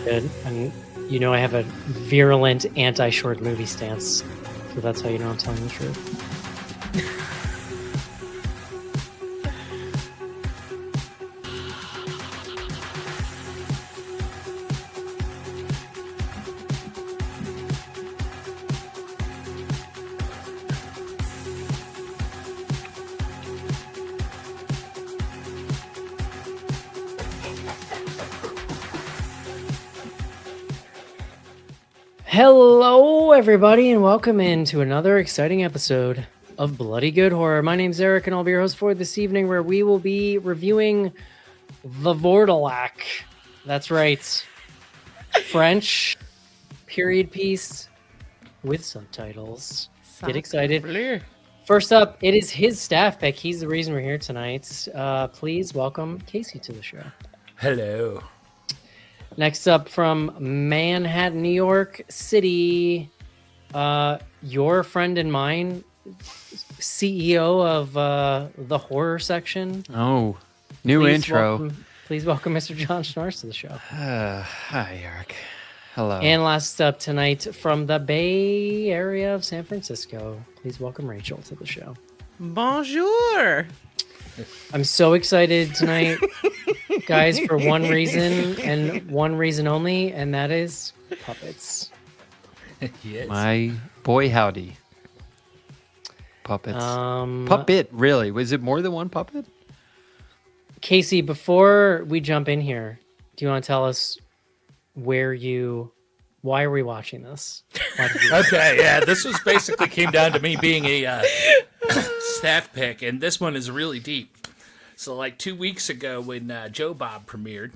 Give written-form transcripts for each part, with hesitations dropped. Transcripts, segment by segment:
Good. And you know I have a virulent anti-short movie stance, so that's how you know I'm telling the truth. Hello, everybody, and welcome into another exciting episode of Bloody Good Horror. My name's Eric, and I'll be your host for this evening, where we will be reviewing the Vourdalak. That's right. French period piece with subtitles. Get excited. First up, it is his staff pick. He's the reason we're here tonight. Please welcome Casey to the show. Hello. Next up from Manhattan, New York City, your friend and mine, CEO of the horror section. Oh, new intro. Please welcome Mr. John Schnars to the show. Hi, Eric. Hello. And last up tonight from the Bay Area of San Francisco, please welcome Rachel to the show. Bonjour. I'm so excited tonight, guys, for one reason and one reason only, and that is puppets. Yes. My boy, howdy. Puppets. Puppet, really? Was it more than one puppet? Casey, before we jump in here, do you want to tell us why are we watching this? Okay, yeah, this was basically came down to me being a staff pick, and this one is really deep. So, like 2 weeks ago when Joe Bob premiered,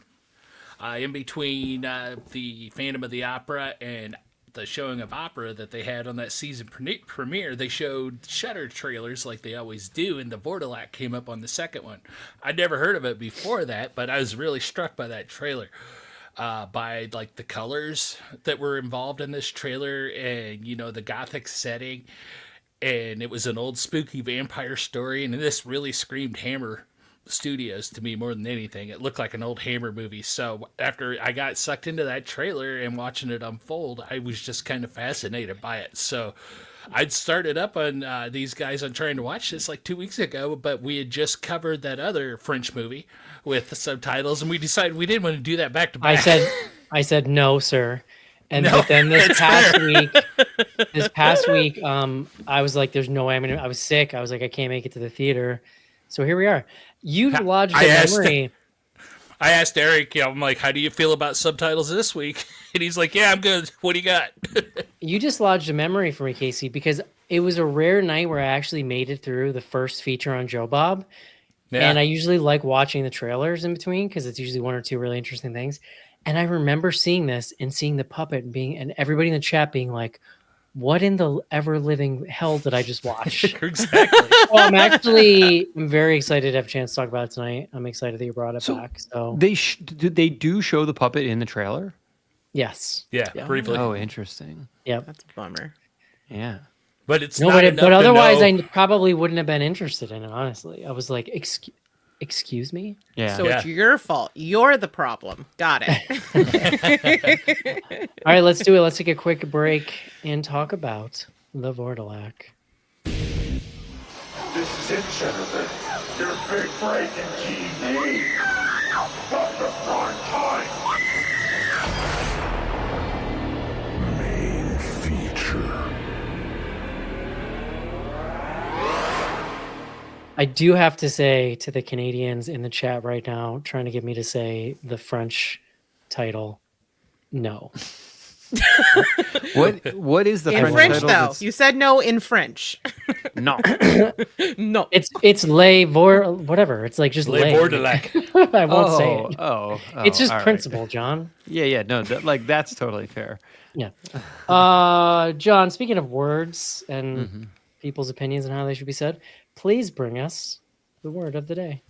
in between the Phantom of the Opera and the showing of opera that they had on that season premiere, they showed Shudder trailers like they always do, and the Vourdalak came up on the second one. I'd never heard of it before that, but I was really struck by that trailer. By like the colors that were involved in this trailer, and the gothic setting, and it was an old spooky vampire story, and this really screamed Hammer Studios to me more than anything. It looked like an old Hammer movie. So after I got sucked into that trailer and watching it unfold, I was just kind of fascinated by it. So I'd started up on these guys on trying to watch this like 2 weeks ago, but we had just covered that other French movie with the subtitles, and we decided we didn't want to do that back to back. I said no, sir. And No, but then this past fair. week, I was like, "There's no way I was sick. I was like, I can't make it to the theater." So here we are. You lodged a memory. I asked Eric, I'm like, how do you feel about subtitles this week? And he's like, yeah, I'm good. What do you got? You just lodged a memory for me, Casey, because it was a rare night where I actually made it through the first feature on Joe Bob. Yeah. And I usually like watching the trailers in between because it's usually one or two really interesting things. And I remember seeing this and seeing the puppet and everybody in the chat being like, what in the ever living hell did I just watch? Exactly. Well, I'm very excited to have a chance to talk about it tonight. I'm excited that you brought it back. So they do show the puppet in the trailer? yes. Yeah, briefly. Oh, interesting. Yep. That's a bummer. Yeah. But it's No, not but otherwise I I probably wouldn't have been interested in it, honestly. I was like, excuse me? Yeah. So it's your fault. You're the problem. Got it. All right, let's do it. Let's take a quick break and talk about the Vourdalak. This is it, Jennifer. Your big break in TV. From the front time. Main feature. I do have to say to the Canadians in the chat right now, trying to get me to say the French title, no. What is the In French French, title? though. You said no in French. No. No. It's whatever. It's like just Les lay. Vourdalak. I won't say it. Oh, It's just all right. principle, John. Yeah. No, that's totally fair. Yeah. John, speaking of words and people's opinions on how they should be said, please bring us the word of the day.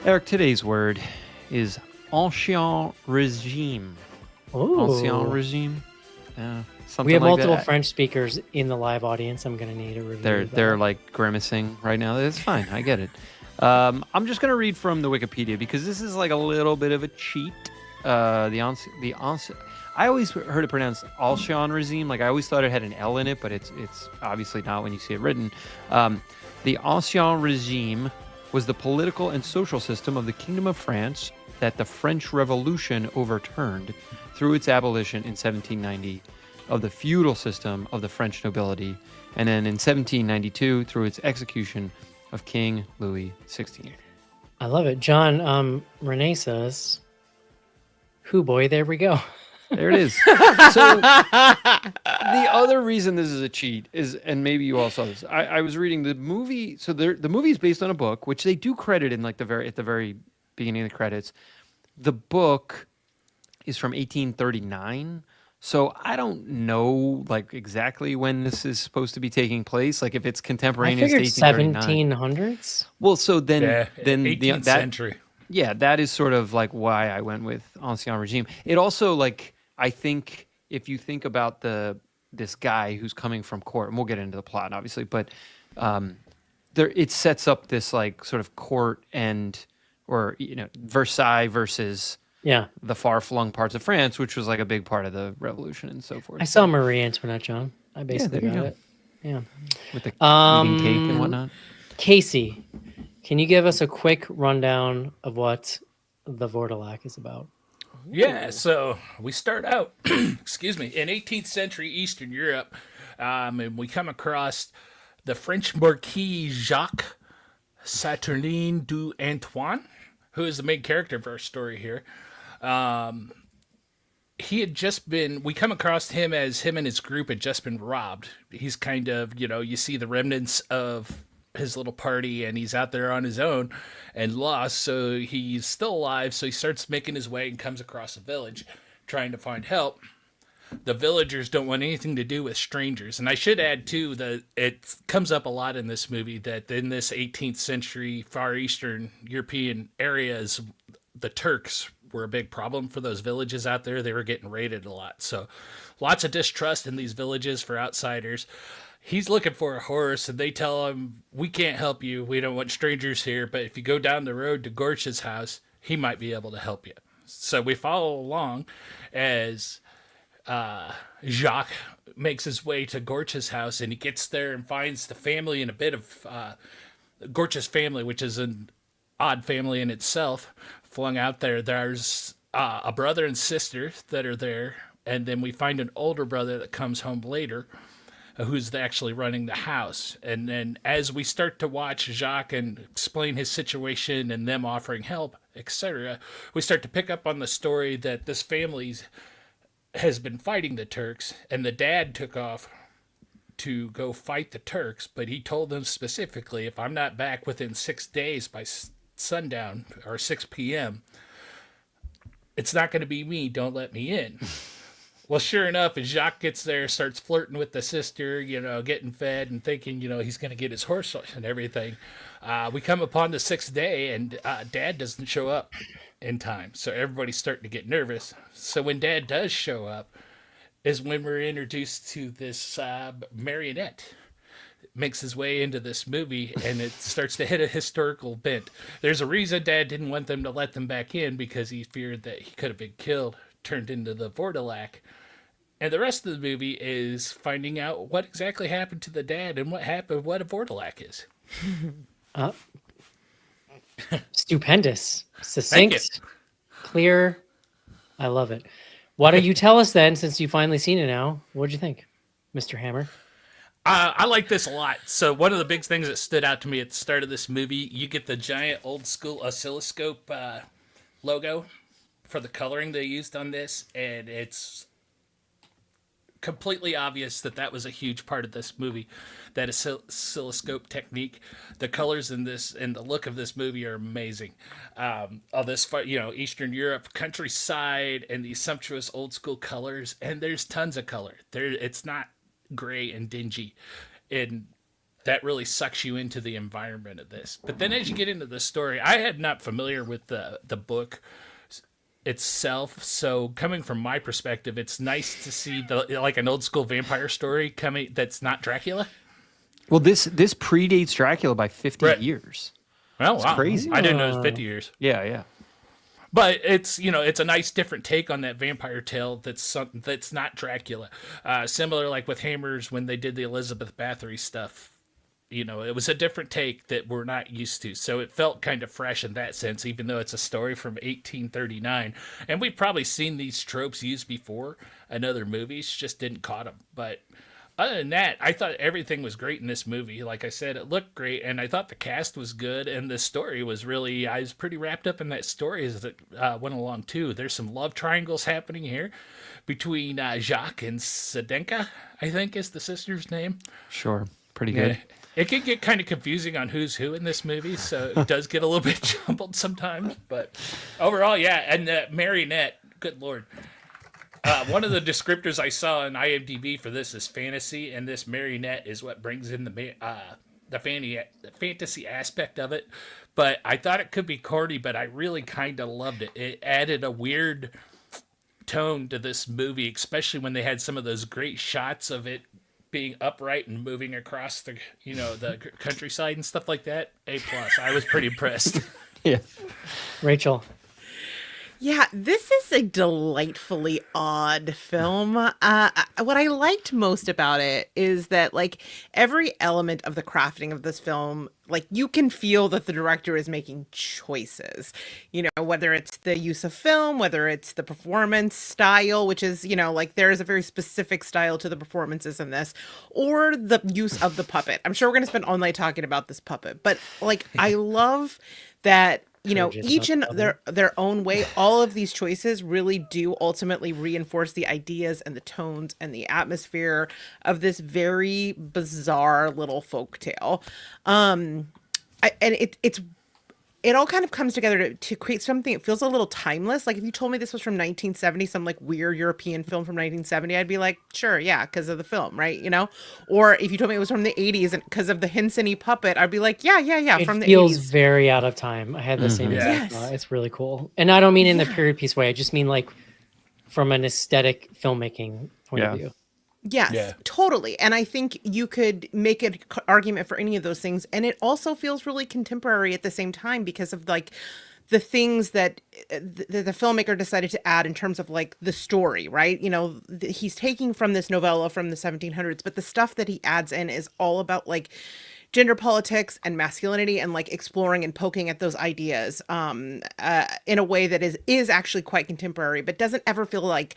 Eric, today's word is ancien régime. Ancien régime. Something We have like multiple that. French speakers in the live audience. I'm going to need a review. of They're that. like grimacing right now. It's fine. I get it. I'm just gonna read from the Wikipedia because this is like a little bit of a cheat. I always heard it pronounced Ancien Regime. Like I always thought it had an L in it, but it's obviously not when you see it written. The Ancien Regime was the political and social system of the Kingdom of France that the French Revolution overturned through its abolition in 1790 of the feudal system of the French nobility, and then in 1792 through its execution of King Louis XVI. I love it. John, Renee says, "Hoo boy, there we go." There it is. So the other reason this is a cheat is, and maybe you all saw this. I was reading the movie. So the movie is based on a book, which they do credit in like at the very beginning of the credits. The book is from 1839. So I don't know like exactly when this is supposed to be taking place. Like if it's I contemporaneous to figured 1839. 1700s. Well, so then Yeah, then 18th century. Yeah, that is sort of like why I went with Ancien Regime. It also like I think if you think about this guy who's coming from court, and we'll get into the plot obviously, but it sets up this like sort of court or Versailles versus the far-flung parts of France, which was like a big part of the revolution and so forth. I saw Marie Antoinette, John. I basically there you got go. it. Yeah. With the eating cake and whatnot. Casey, can you give us a quick rundown of what the Vourdalak is about? Yeah, so we start out, excuse me, in 18th century Eastern Europe, and we come across the French Marquis Jacques Saturnin du Antoine, who is the main character of our story here. He had just been, we come across him as him and his group had just been robbed. He's kind of, you see the remnants of his little party and he's out there on his own and lost. So he's still alive. So he starts making his way and comes across a village trying to find help. The villagers don't want anything to do with strangers. And I should add too, that it comes up a lot in this movie that in this 18th century Far Eastern European areas, the Turks were a big problem for those villages out there. They were getting raided a lot. So lots of distrust in these villages for outsiders. He's looking for a horse and they tell him, we can't help you. We don't want strangers here. But if you go down the road to Gorch's house, he might be able to help you. So we follow along as Jacques makes his way to Gorch's house and he gets there and finds the family and a bit of Gorch's family, which is an odd family in itself, flung out there. There's a brother and sister that are there, and then we find an older brother that comes home later who's actually running the house. And then as we start to watch Jacques and explain his situation and them offering help, etc., we start to pick up on the story that this family has been fighting the Turks, and the dad took off to go fight the Turks, but he told them specifically, if I'm not back within 6 days by sundown or 6 p.m., it's not going to be me. Don't let me in. Well, sure enough, as Jacques gets there, starts flirting with the sister, getting fed and thinking, he's going to get his horse and everything. We come upon the 6th day and Dad doesn't show up in time. So everybody's starting to get nervous. So when Dad does show up is when we're introduced to this marionette. Makes his way into this movie and it starts to hit a historical bent. There's a reason Dad didn't want them to let them back in because he feared that he could have been killed, turned into the Vourdalak. And the rest of the movie is finding out what exactly happened to the dad and what a Vourdalak is. Stupendous, succinct, clear. I love it. Why don't you tell us then, since you've finally seen it now, what'd you think, Mr. Hammer? I like this a lot. So one of the big things that stood out to me at the start of this movie, you get the giant old school oscilloscope logo for the coloring they used on this, and it's completely obvious that was a huge part of this movie, that oscilloscope technique. The colors in this and the look of this movie are amazing. All this, Eastern Europe countryside and these sumptuous old school colors, and there's tons of color. It's not gray and dingy, and that really sucks you into the environment of this. But then as you get into the story, I had not familiar with the book itself, so coming from my perspective, it's nice to see like an old school vampire story coming that's not Dracula. Well, this predates Dracula by 50 Right. years. Well, wow. crazy. I didn't know it was 50 years. Yeah, yeah. But it's it's a nice different take on that vampire tale that's not Dracula. Similar like with Hammers when they did the Elizabeth Bathory stuff. It was a different take that we're not used to. So it felt kind of fresh in that sense, even though it's a story from 1839. And we've probably seen these tropes used before in other movies, just didn't caught them. But other than that, I thought everything was great in this movie. Like I said, it looked great, and I thought the cast was good, and the story was really, I was pretty wrapped up in that story as it went along, too. There's some love triangles happening here between Jacques and Sedenka, I think is the sister's name. Sure. Pretty good. Yeah. It can get kind of confusing on who's who in this movie, so it does get a little bit jumbled sometimes. But overall, yeah, and Marionette, good Lord. One of the descriptors I saw in IMDb for this is fantasy, and this Marionette is what brings in the fantasy aspect of it. But I thought it could be corny, but I really kind of loved it. It added a weird tone to this movie, especially when they had some of those great shots of it being upright and moving across the the countryside and stuff like that. A+. I was pretty impressed. Yeah. Rachel. Yeah, this is a delightfully odd film. What I liked most about it is that, like, every element of the crafting of this film, like, you can feel that the director is making choices. Whether it's the use of film, whether it's the performance style, which is, like, there is a very specific style to the performances in this, or the use of the puppet. I'm sure we're going to spend all night talking about this puppet, but, like, I love that. Each in their own way, all of these choices really do ultimately reinforce the ideas and the tones and the atmosphere of this very bizarre little folktale. It all kind of comes together to create something that feels a little timeless. Like if you told me this was from 1970, some like weird European film from 1970, I'd be like, sure, yeah, because of the film, right? Or if you told me it was from the 80s and because of the Henson-y puppet, I'd be like, yeah, from the 80s. It feels very out of time. I had the same exact Yes. thought. It's really cool. And I don't mean in the period piece way. I just mean like from an aesthetic filmmaking point of view. Yes, Yeah. totally. And I think you could make an argument for any of those things. And it also feels really contemporary at the same time because of like the things that the filmmaker decided to add in terms of like the story, right? He's taking from this novella from the 1700s, but the stuff that he adds in is all about like gender politics and masculinity and like exploring and poking at those ideas in a way that is actually quite contemporary, but doesn't ever feel like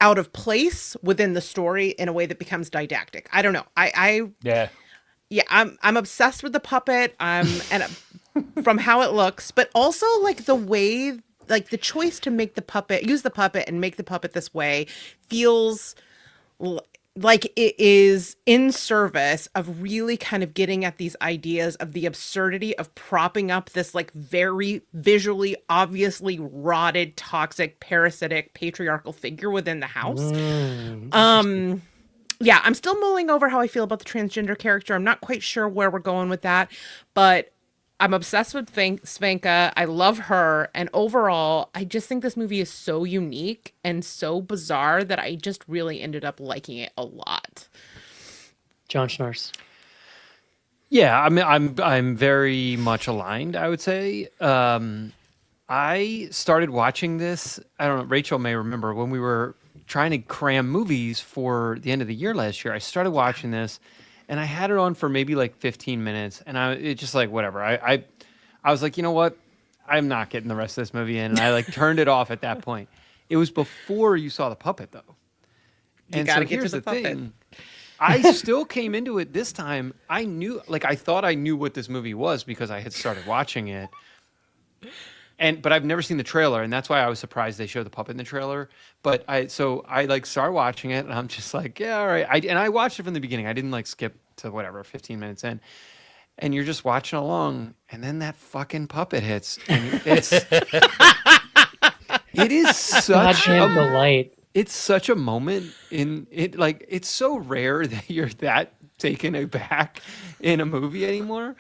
out of place within the story in a way that becomes didactic. I don't know. I'm obsessed with the puppet. From how it looks, but also like the way, like the choice to use the puppet and make the puppet this way feels like it is in service of really kind of getting at these ideas of the absurdity of propping up this like very visually obviously rotted, toxic, parasitic, patriarchal figure within the house. Yeah, I'm still mulling over how I feel about the transgender character. I'm not quite sure where we're going with that, but I'm obsessed with Svanka. I love her. And overall, I just think this movie is so unique and so bizarre that I just really ended up liking it a lot. John Schnars. Yeah, I mean, I'm very much aligned, I would say. I started watching this, I don't know, Rachel may remember, when we were trying to cram movies for the end of the year last year. I started watching this. And I had it on for maybe like 15 minutes, and it just like whatever. I was like, you know what? I'm not getting the rest of this movie in, and I like turned it off at that point. It was before you saw the puppet, though. You gotta get to the puppet. I still came into it this time. I thought I knew what this movie was because I had started watching it. But I've never seen the trailer, and that's why I was surprised they showed the puppet in the trailer. But I like start watching it, and I'm just like, yeah, all right. I watched it from the beginning. I didn't like skip to whatever 15 minutes in, and you're just watching along, and then that fucking puppet hits, and it is such a delight. It's such a moment in it. Like it's so rare that you're that taken aback in a movie anymore.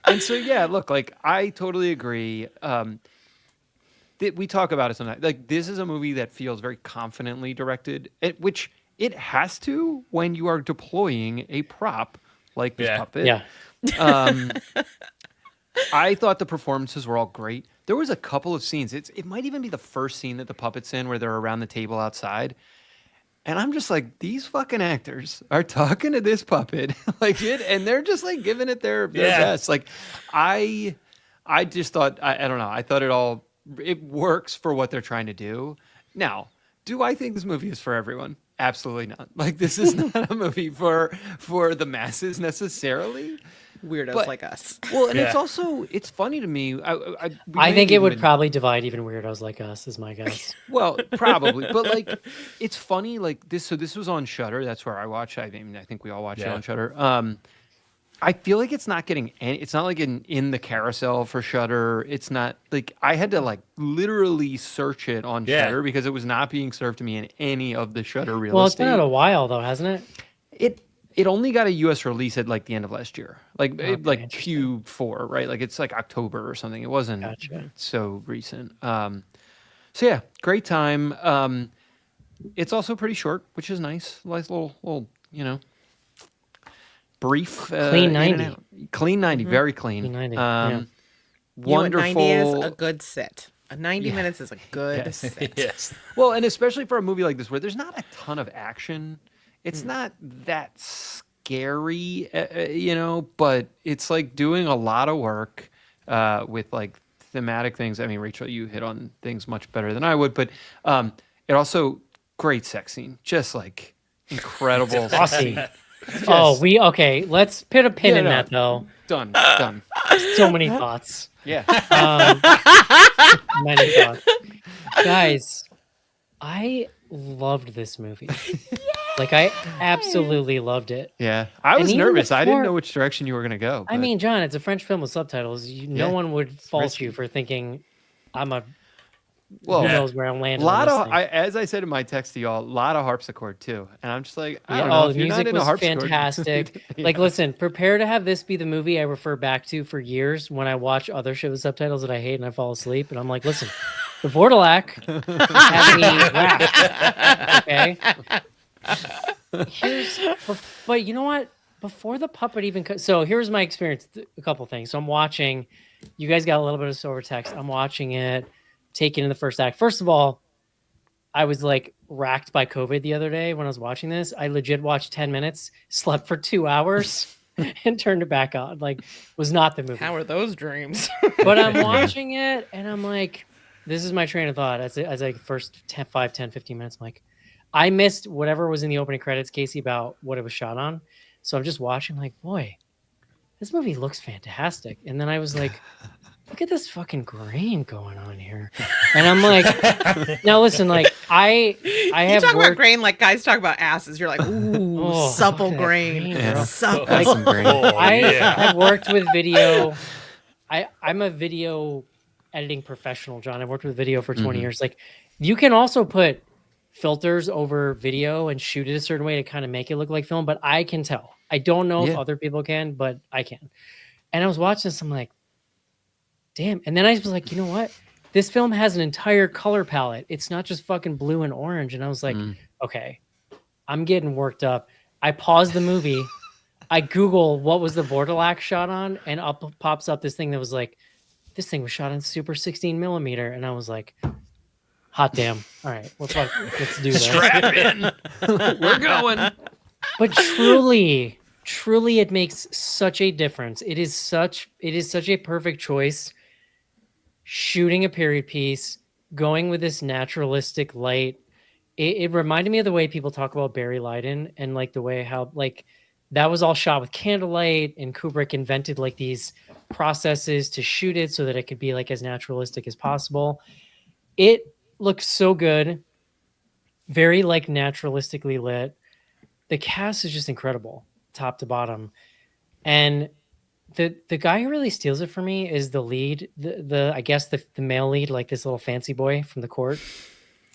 And so, yeah, look, like, I totally agree. We talk about it sometimes. Like, this is a movie that feels very confidently directed, which it has to when you are deploying a prop like this puppet. Yeah. I thought the performances were all great. There was a couple of scenes. It might even be the first scene that the puppet's in where they're around the table outside. And I'm just like, these fucking actors are talking to this puppet and they're just like giving it their best. Like, I just thought, I don't know. I thought it works for what they're trying to do. Now, do I think this movie is for everyone? Absolutely not. Like, this is not a movie for the masses necessarily. Weirdos like us. Well, and it's funny to me. I think it would probably divide even weirdos like us, is my guess. Well, probably, but like, it's funny. Like this. So this was on Shudder. That's where I watch. I mean, I think we all watch it on Shudder. I feel like it's not getting any. It's not like in the carousel for Shudder. It's not like I had to like literally search it on Shudder because it was not being served to me in any of the Shudder real estate. Well, it's been out a while though, hasn't it? It only got a U.S. release at like the end of last year, like Q4, right? Like it's like October or something. It wasn't so recent. So yeah, great time. It's also pretty short, which is nice. Nice little brief. Clean 90. Clean 90, very clean. Clean 90. Wonderful. 90 is a good sit. 90 minutes is a good sit. Yes. Well, and especially for a movie like this where there's not a ton of action. It's not that scary, but it's like doing a lot of work with like thematic things. I mean, Rachel, you hit on things much better than I would, but it also great sex scene, just like incredible. Saucy. Okay. Let's put a pin in that though. Done. So many thoughts. Yeah. Many thoughts. Guys, I loved this movie. Like, I absolutely loved it. Yeah. I was even nervous. I didn't before- know which direction you were going to go. I but- mean, John, it's a French film with subtitles. No one would fault risky. you for thinking I'm a well, who knows where I'm landing. lot on of, this thing. as I said in my text to y'all, a lot of harpsichord too. And I'm just like, I Yeah, don't know. the if you're not music into was harpsichord- fantastic. Yeah. Like, listen, prepare to have this be the movie I refer back to for years when I watch other shit with subtitles that I hate and I fall asleep. And I'm like, listen, the Vourdalak had me wrapped. Okay. But you know what? Before the puppet even so here's my experience. A couple things. So I'm watching. You guys got a little bit of silver text. I'm watching it, taking in the first act. First of all, I was like racked by COVID the other day when I was watching this. I legit watched 10 minutes, slept for 2 hours, and turned it back on. Like, was not the movie. How are those dreams? But I'm watching it and I'm like, this is my train of thought. As like first 10, 5, 10, 15 minutes, I'm like, I missed whatever was in the opening credits, Casey, about what it was shot on. So I'm just watching like, boy, this movie looks fantastic. And then I was like, look at this fucking grain going on here. And I'm like, now listen, like I You have talk about worked, grain like guys talk about asses. You're like, ooh, Oh, supple look at that grain. grain, Yeah. bro. Supple. That's some grain. I've worked with video. I'm a video editing professional, John. I've worked with video for 20 years. Like, you can also put filters over video and shoot it a certain way to kind of make it look like film, but I can tell. I don't know if other people can, but I can. And I was watching this, I'm like, damn. And then I was like, you know what? This film has an entire color palette. It's not just fucking blue and orange. And I was like, okay, I'm getting worked up. I paused the movie. I Google what was the Vourdalak shot on, and up pops up this thing that was like, this thing was shot in super 16 millimeter. And I was like, hot damn. All right, let's do this. Strap in. We're going. But truly, it makes such a difference. It is such a perfect choice. Shooting a period piece, going with this naturalistic light. It reminded me of the way people talk about Barry Lyndon and like the way how like that was all shot with candlelight, and Kubrick invented like these processes to shoot it so that it could be like as naturalistic as possible. It looks so good, very like naturalistically lit. The cast is just incredible, top to bottom. And the guy who really steals it for me is the lead, the I guess the male lead, like this little fancy boy from the court.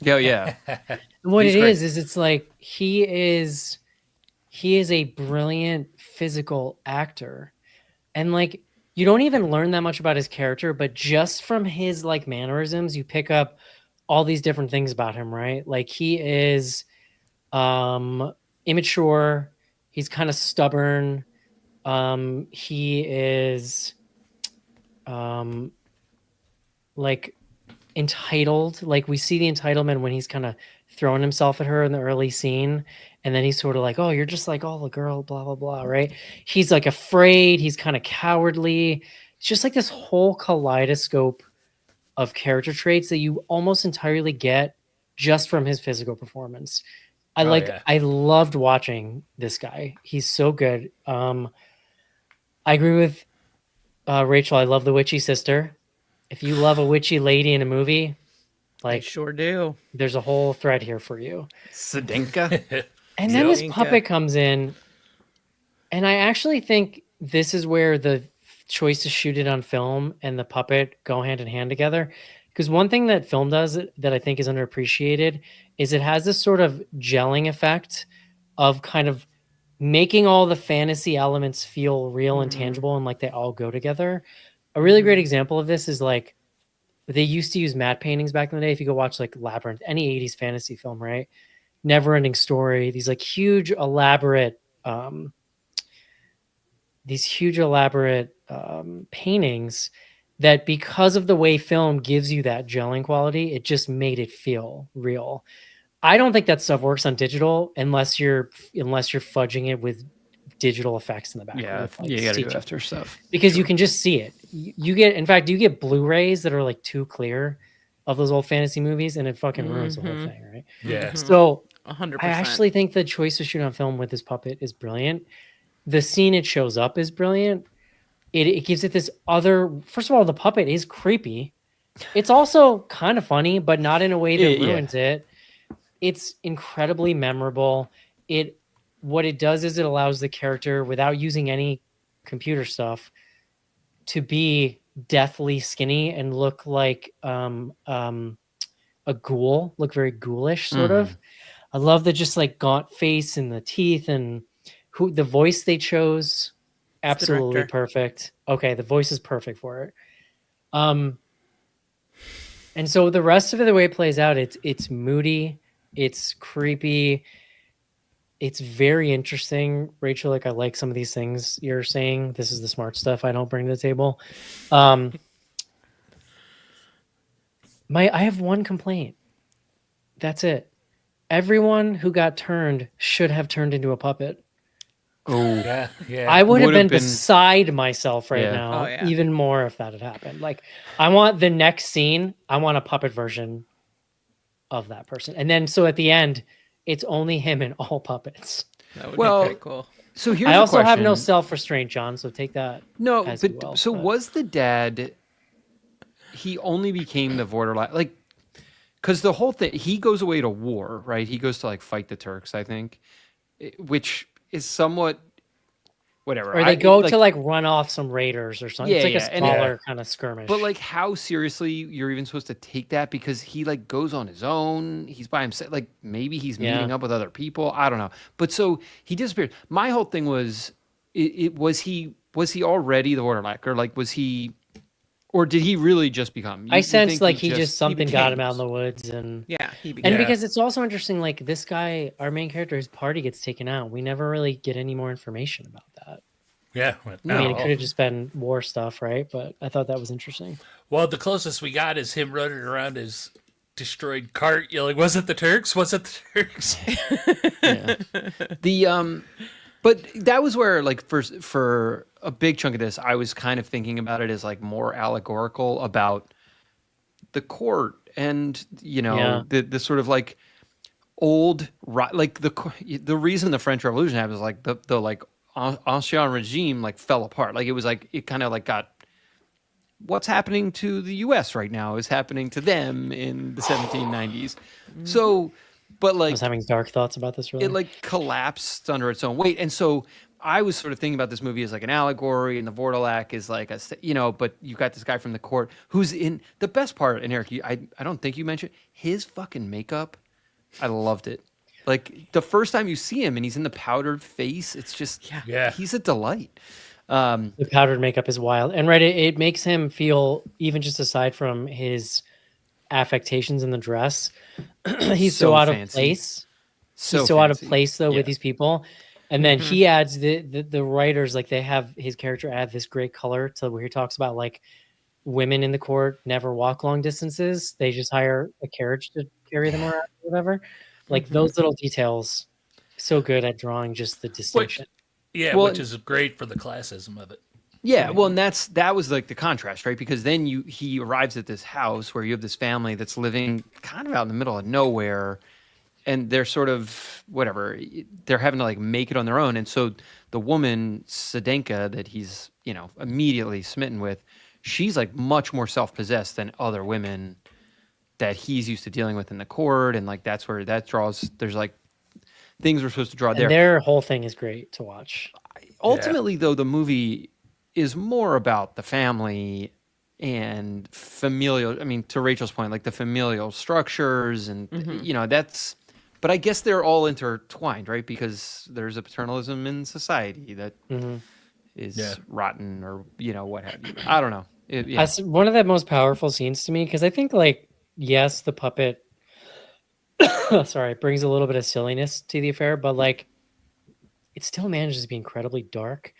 Oh, yeah. And what He's it great. is it's like he is a brilliant physical actor. And like you don't even learn that much about his character, but just from his like mannerisms, you pick up all these different things about him, right? Like he is immature, he's kind of stubborn. He is like entitled. Like we see the entitlement when he's kind of throwing himself at her in the early scene, and then he's sort of like, oh, you're just like, oh, the girl, blah blah blah, right? He's like afraid, he's kind of cowardly. It's just like this whole kaleidoscope of character traits that you almost entirely get just from his physical performance. I loved watching this guy. He's so good. I agree with Rachel. I love the witchy sister. If you love a witchy lady in a movie, I like sure do. there's a whole thread here for you. Sedenka. And then this Yep. puppet comes in, and I actually think this is where the choice to shoot it on film and the puppet go hand in hand together. Because one thing that film does that I think is underappreciated is it has this sort of gelling effect of kind of making all the fantasy elements feel real and tangible, and like they all go together. A really great example of this is like they used to use matte paintings back in the day. If you go watch like Labyrinth, any 80s fantasy film, right? Never ending story, these like huge elaborate paintings that, because of the way film gives you that gelling quality, it just made it feel real. I don't think that stuff works on digital unless you're fudging it with digital effects in the background. Yeah, with, like, you got to do CG. after stuff. Because you can just see it. You get, in fact, you get Blu-rays that are like too clear of those old fantasy movies, and it fucking ruins the whole thing, right? Yeah. So 100%. I actually think the choice to shoot on film with this puppet is brilliant. The scene it shows up is brilliant. It gives it this other. First of all, the puppet is creepy. It's also kind of funny, but not in a way that Yeah. ruins it. It's incredibly memorable. What it does is it allows the character, without using any computer stuff, to be deathly skinny and look like a ghoul, look very ghoulish, sort of. I love the just like gaunt face and the teeth, and the voice they chose. Absolutely director. perfect. Okay, the voice is perfect for it. And so the rest of it, the way it plays out, it's moody, it's creepy, it's very interesting. Rachel, like I like some of these things you're saying. This is the smart stuff I don't bring to the table. I have one complaint. That's it. Everyone who got turned should have turned into a puppet. Oh, Yeah. Yeah. I would have Would've been been- beside myself right Yeah. now, Oh, yeah. even more if that had happened. Like, I want the next scene, I want a puppet version of that person. And then, so at the end, it's only him and all puppets. That would Well, be pretty cool. so here's I a also have no question. self-restraint, John, so take that. No, as but you will, so but- was the dad? He only became the Vourdalak, like, because the whole thing. He goes away to war, right? He goes to like fight the Turks, I think, which is somewhat whatever. Or they go to like run off some raiders or something. It's Yeah, like yeah, a and- smaller kind of skirmish. But like, how seriously you're even supposed to take that? Because he like goes on his own. He's by himself. Like maybe he's Yeah. meeting up with other people. I don't know. But so he disappeared. My whole thing was, was he already the Vourdalak, or like was he, or did he really just become? I You sense think like he just something got him became out in the woods, and Yeah, he and began. because it's also interesting, like this guy, our main character, his party gets taken out. We never really get any more information about that. Yeah. I mean, it No. could have just been war stuff, right? But I thought that was interesting. Well, the closest we got is him running around his destroyed cart, yelling, "Was it the Turks? Was it the Turks?" But that was where, like, for a big chunk of this, I was kind of thinking about it as like more allegorical about the court and Yeah. the sort of like like the reason the French Revolution happened is like the like ancien regime like fell apart. Like it was like it kind of like got what's happening to the U.S. right now is happening to them in the 1790s. So, but I like was having dark thoughts about this. Really, it like collapsed under its own weight. And so I was sort of thinking about this movie as like an allegory, and the Vourdalak is like but you've got this guy from the court who's in the best part. And Eric, I don't think you mentioned his fucking makeup. I loved it. Like the first time you see him and he's in the powdered face, it's just, Yeah. he's a delight. the powdered makeup is wild, and right, it makes him feel, even just aside from his affectations in the dress, he's so, So out of fancy. place. So He's so out of fancy. place though Yeah. with these people, and then he adds the writers, like they have his character add this great color to where he talks about like women in the court never walk long distances. They just hire a carriage to carry them around or whatever. Like those little details, so good at drawing just the Which, distinction. yeah, Well, which is great for the classism of it. Yeah, well, and that was like the contrast, right? Because then he arrives at this house where you have this family that's living kind of out in the middle of nowhere, and they're sort of whatever, they're having to like make it on their own. And so the woman Sedenka that he's immediately smitten with, she's like much more self-possessed than other women that he's used to dealing with in the court, and like that's where that draws. There's like things we're supposed to draw And there. their whole thing is great to watch. Ultimately, though, the movie is more about the family and familial. I mean, to Rachel's point, like the familial structures, and that's. But I guess they're all intertwined, right? Because there's a paternalism in society that is rotten, or what have you. I don't know. That's one of the most powerful scenes to me, because I think, like, yes, the puppet, sorry, brings a little bit of silliness to the affair, but like, it still manages to be incredibly dark.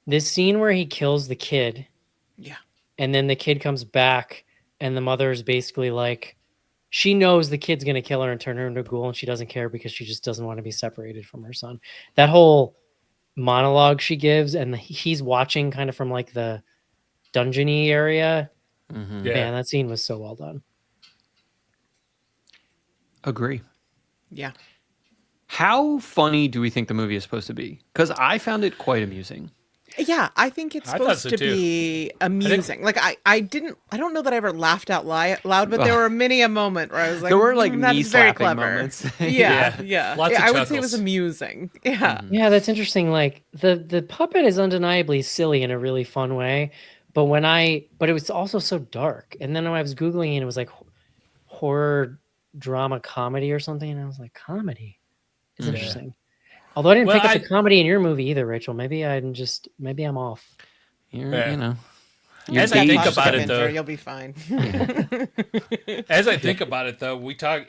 This scene where he kills the kid, and then the kid comes back, and the mother is basically like, she knows the kid's gonna kill her and turn her into a ghoul, and she doesn't care because she just doesn't want to be separated from her son. That whole monologue she gives, and he's watching kind of from like the dungeony area. Man, that scene was so well done. Agree. Yeah. How funny do we think the movie is supposed to be? Because I found it quite amusing. Yeah, I think it's I thought supposed so to too. be amusing. Like I don't know that I ever laughed out loud, but there were many a moment where I was like, There were, like, that's very knee-slapping clever. moments. Yeah. Lots of I would say it was chuckles. amusing. Yeah. Yeah, that's interesting. Like the puppet is undeniably silly in a really fun way, but but it was also so dark. And then when I was Googling it, it was like horror drama comedy or something, and I was like, comedy is interesting. Although I didn't Well, pick up the comedy in your movie either, Rachel. Maybe I'm off. You're, Yeah. you're As I think gauged. about it, Winter, though, you'll be fine. as I think about it, though, we talk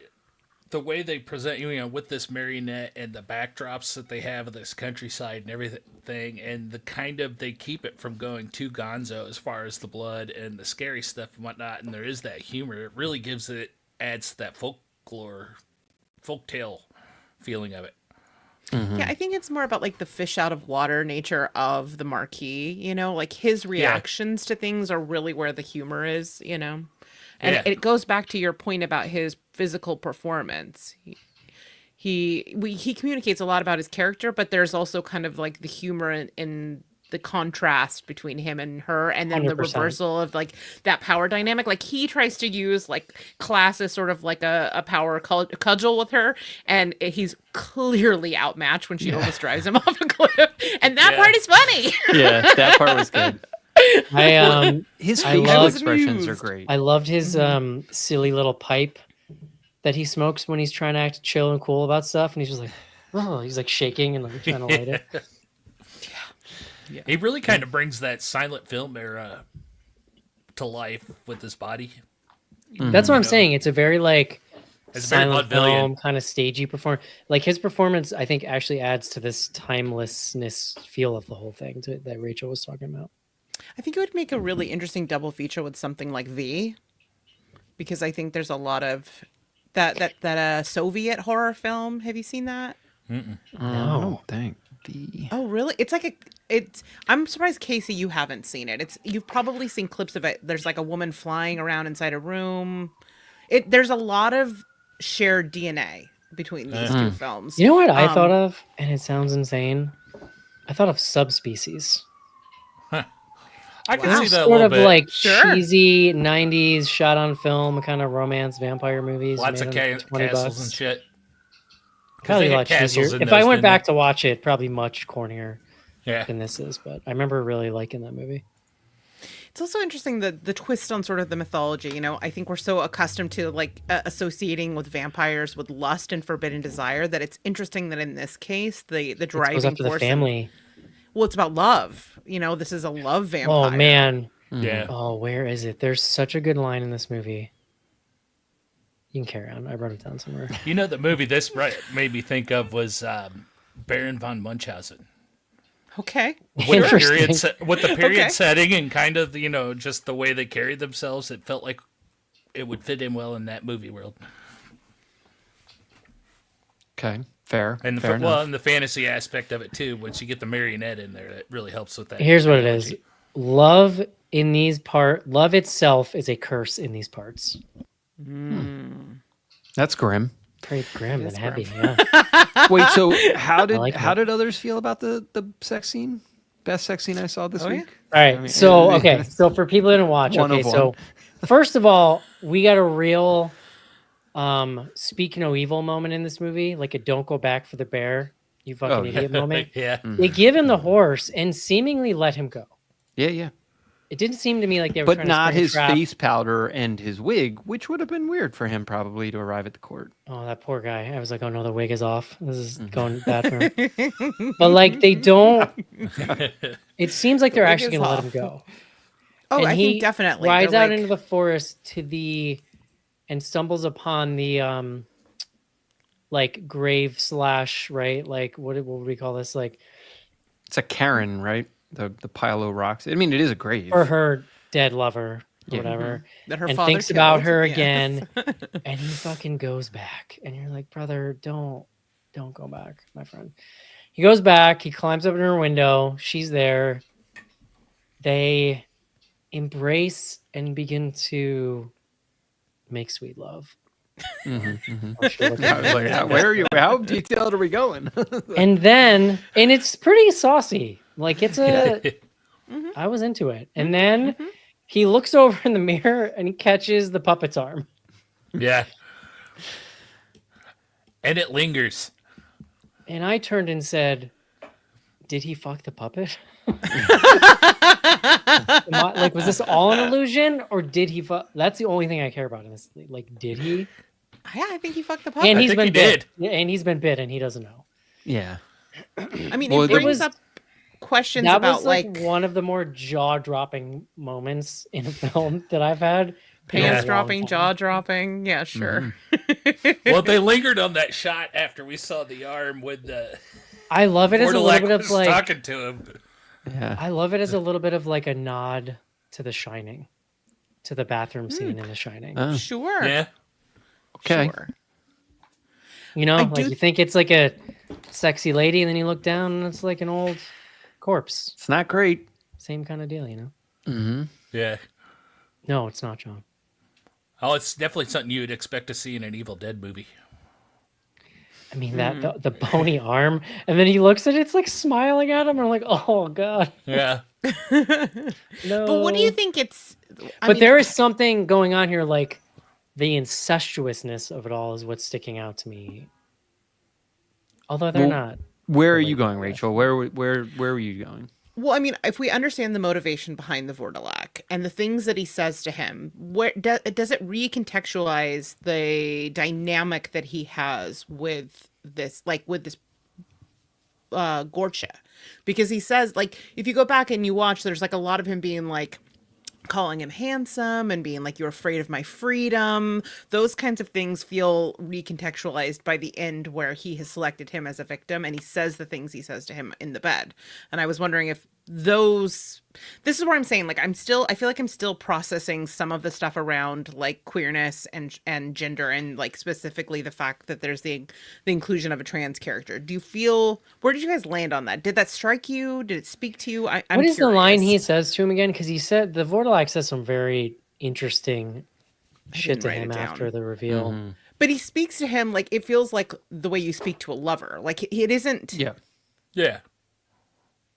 the way they present with this marionette and the backdrops that they have of this countryside and everything, and the kind of they keep it from going too gonzo as far as the blood and the scary stuff and whatnot. And there is that humor. It really adds to that folktale feeling of it. Yeah, I think it's more about like the fish out of water nature of the Marquis, like his reactions to things are really where the humor is, and it goes back to your point about his physical performance. He communicates a lot about his character, but there's also kind of like the humor in the contrast between him and her, and then the 100%. reversal of like that power dynamic. Like he tries to use like class as sort of like a power cudgel with her, and he's clearly outmatched when she almost drives him off a cliff, and that part is funny. Yeah, that part was good. His I facial love- expressions are great. I loved his silly little pipe that he smokes when he's trying to act chill and cool about stuff, and he's just like, oh, he's like shaking and like trying to light it. Yeah. He really kind of brings that silent film era to life with his body. That's what I'm saying. It's a very like It's very silent vaudevillian. film kind of stagey performance. Like his performance, I think, actually adds to this timelessness feel of the whole thing that Rachel was talking about. I think it would make a really interesting double feature with something like V, because I think there's a lot of that Soviet horror film. Have you seen that? I don't think. Oh, really? It's like I'm surprised, Casey, you haven't seen it. You've probably seen clips of it. There's like a woman flying around inside a room. There's a lot of shared DNA between these two films. You know what I thought of, and it sounds insane. I thought of Subspecies. I can Wow. see that a Sort little of bit. like Sure. cheesy '90s shot on film kind of romance vampire movies. Lots of made under $20 castles and shit. 'Cause Probably they had much castles easier. in If I those, went didn't back they? to watch it, probably much cornier Yeah. than this is. But I remember really liking that movie. It's also interesting the twist on sort of the mythology. I think we're so accustomed to like associating with vampires with lust and forbidden desire that it's interesting that in this case the It driving goes after the force. family. Well, it's about love. This is a love vampire. Oh man. Yeah. Oh, where is it? There's such a good line in this movie. You can carry on. I wrote it down somewhere. The movie this made me think of was Baron von Munchausen. Okay. With the Interesting. period Okay. setting and kind of, just the way they carried themselves, it felt like it would fit in well in that movie world. Okay, fair. And fair enough. and the fantasy aspect of it too. Once you get the marionette in there, that really helps with that. Here's what it is. analogy. Love itself is a curse in these parts. That's grim. Very grim It and is heavy. grim. Yeah. Wait, so how did like how that. did others feel about the sex scene? Best sex scene I saw this Oh, yeah? week. All right. I mean, So I mean, okay. So for people who didn't watch, One okay. of So first of all, we got a real speak no evil moment in this movie, like a don't go back for the bear, you fucking Oh, yeah. idiot moment. Yeah. They give him the horse and seemingly let him go. Yeah. It didn't seem to me like they were But trying not to spring a his trap. face powder and his wig, which would have been weird for him probably to arrive at the court. Oh, that poor guy. I was like, oh no, the wig is off. This is going bad for him. But like they don't it seems like they're wig actually is gonna let him off. go. Oh, And I he think definitely. rides They're out like- into the forest and stumbles upon the like grave slash, right? Like what would we call this? Like It's a Karen, right? The pile of rocks. I mean, it is a grave. for her dead lover, or Yeah. whatever. that her And father thinks about killed. her Yes. again. And he fucking goes back. And you're like, brother, don't go back, my friend. He goes back, he climbs up in her window, she's there. They embrace and begin to make sweet love. Or she looked I at was me. like, where are you? How detailed are we going? And it's pretty saucy. Like it's I was into it. And then he looks over in the mirror and he catches the puppet's arm. Yeah. And it lingers. And I turned and said, did he fuck the puppet? Like, was this all an illusion or did he fuck? That's the only thing I care about in this. Like, did he? Yeah, I think he fucked the puppet. And I he's think been he bit. did. Yeah, and he's been bit and he doesn't know. Yeah. I mean, Well, it there brings was- up questions That about was like one of the more jaw-dropping moments in a film that I've had. in a pants long dropping, time. jaw dropping. Yeah, sure. Well, they lingered on that shot after we saw the arm with the I love it as a little Vourdalak bit of was like talking to him. Yeah. I love it as a little bit of like a nod to The Shining, to the bathroom scene in The Shining. Oh, Sure. Yeah. okay. Sure. You know, I like do- you think it's like a sexy lady, and then you look down and it's like an old corpse. It's not great. Same kind of deal, you know? Mm-hmm. Yeah. No, it's not, John. Oh, it's definitely something you'd expect to see in an Evil Dead movie. I mean, that the bony arm, and then he looks at it, it's like smiling at him, and I'm like, oh god, Yeah. no. But what do you think it's? I But mean, there is something going on here, like the incestuousness of it all is what's sticking out to me. Although they're Well, not. Where are Totally you going, agree. Rachel? Where were you going? Well, I mean, if we understand the motivation behind the Vourdalak and the things that he says to him, where does it recontextualize the dynamic that he has with this, Gorcha? Because he says, like, if you go back and you watch, there's like a lot of him being like, calling him handsome and being like, you're afraid of my freedom. Those kinds of things feel recontextualized by the end where he has selected him as a victim and he says the things he says to him in the bed. And I was wondering if this is where I'm saying, like, I feel like I'm still processing some of the stuff around like queerness and gender, and like specifically the fact that there's the inclusion of a trans character. Where did you guys land on that? Did that strike you? Did it speak to you? I'm What is the line he curious. says to him again? Because he said the Vourdalak says some very interesting shit didn't to write him it down. after the reveal. But he speaks to him like it feels like the way you speak to a lover. Like it isn't. Yeah. Yeah.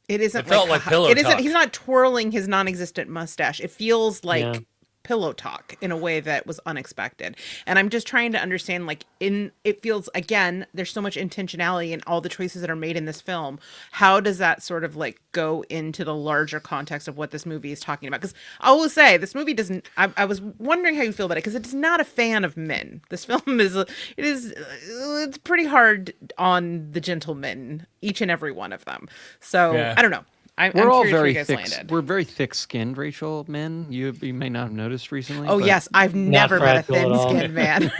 It isn't. It felt like pillow It isn't. talk. He's not twirling his non-existent mustache. It feels like Yeah. pillow talk in a way that was unexpected. And I'm just trying to understand. Like it feels again. There's so much intentionality in all the choices that are made in this film. How does that sort of like go into the larger context of what this movie is talking about? Because I will say this movie doesn't. I was wondering how you feel about it because it's not a fan of men. This film is. It's pretty hard on the gentlemen, each and every one of them. So Yeah. I don't know. I'm We're all curious where very you guys thick. landed. We're very thick-skinned, Rachel. Men, you may not have noticed recently. Oh but- yes, I've never met a fragile at all. thin-skinned man.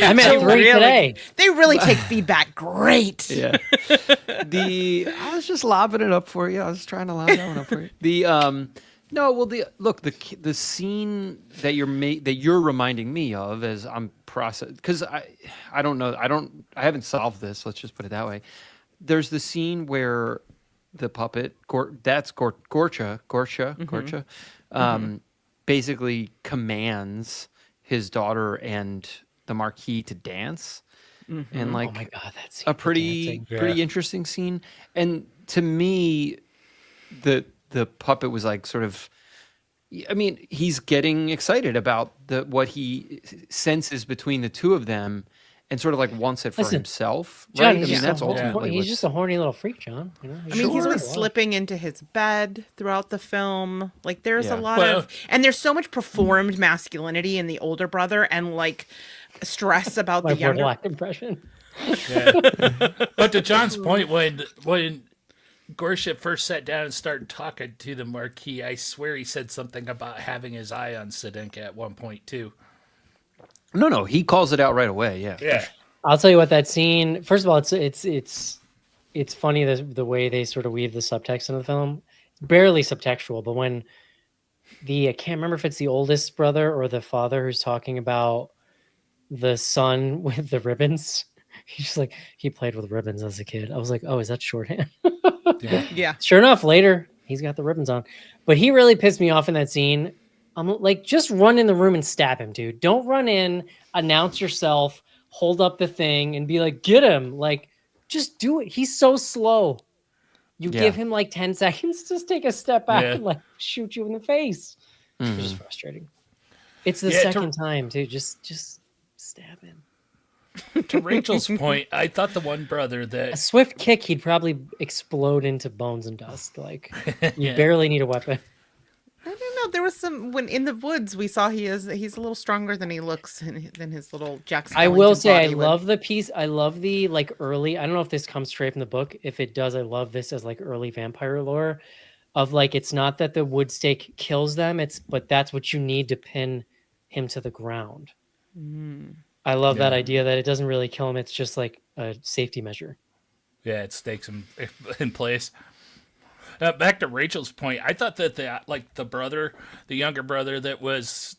I met So 3 really- today. They really take feedback. Great. Yeah. I was just lobbing it up for you. I was trying to lob that one up for you. The scene that you're reminding me of as I'm processing, because I don't know, I haven't solved this. Let's just put it that way. There's the scene where the puppet, Gorcha, basically commands his daughter and the Marquis to dance, and like Oh my god, that's a pretty interesting scene. And to me, the puppet was like sort of, I mean, he's getting excited about what he senses between the two of them, and sort of like wants it for Listen, himself. John, Right? I he's, mean, just, that's a, ultimately he's what's- just a horny little freak, John. You know? I mean, he's like Sure. slipping into his bed throughout the film. Like, there's Yeah. a lot Well- of, and there's so much performed masculinity in the older brother, and like stress about My the younger. Vourdalak impression. But to John's point, when Gorship first sat down and started talking to the Marquis, I swear he said something about having his eye on Sedenka at one point too. No, he calls it out right away. Yeah. Yeah. I'll tell you what, that scene. First of all, it's funny the way they sort of weave the subtext into the film. Barely subtextual, but when I can't remember if it's the oldest brother or the father who's talking about the son with the ribbons. He's just like, he played with ribbons as a kid. I was like, oh, is that shorthand? Yeah. Sure enough, later he's got the ribbons on. But he really pissed me off in that scene. I'm like, just run in the room and stab him, dude. Don't run in, announce yourself, hold up the thing, and be like, get him. Like, just do it. He's so slow. You Yeah. give him like 10 seconds, just take a step back Yeah. and like shoot you in the face. It's Mm-hmm. just frustrating. It's the Yeah, second time, too. Just stab him. To Rachel's point, I thought the one brother A that swift kick, he'd probably explode into bones and dust. Like, you Yeah. barely need a weapon. I don't know. There was some when in the woods we saw he's a little stronger than he looks than his little Jack. I will Skellington say I body would- love the piece. I love the like early. I don't know if this comes straight from the book. If it does, I love this as like early vampire lore of like it's not that the wood stake kills them. But that's what you need to pin him to the ground. I love that idea that it doesn't really kill him. It's just like a safety measure. it stakes him in place. Back to Rachel's point, I thought that the younger brother that was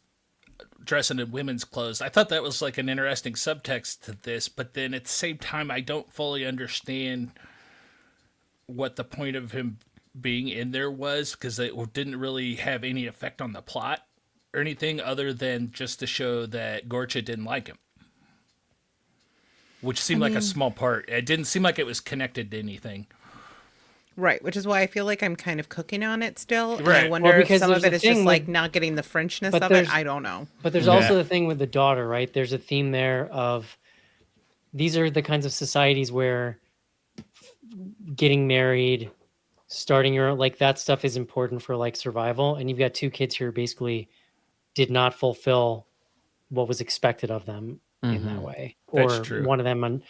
dressing in women's clothes, I thought that was like an interesting subtext to this, but then at the same time, I don't fully understand what the point of him being in there was, because it didn't really have any effect on the plot or anything other than just to show that Gorcha didn't like him. Which seemed like a small part. It didn't seem like it was connected to anything. Right, which is why I feel like I'm kind of cooking on it still. And Right. I Well, wonder if because some of there's it a is just thing like with- not getting the Frenchness But of there's- it. I don't know. But there's also the thing with the daughter, right? There's a theme there of these are the kinds of societies where getting married, starting your like that stuff is important for like survival. And you've got 2 kids here who basically did not fulfill what was expected of them in that way. That's Or true. one of them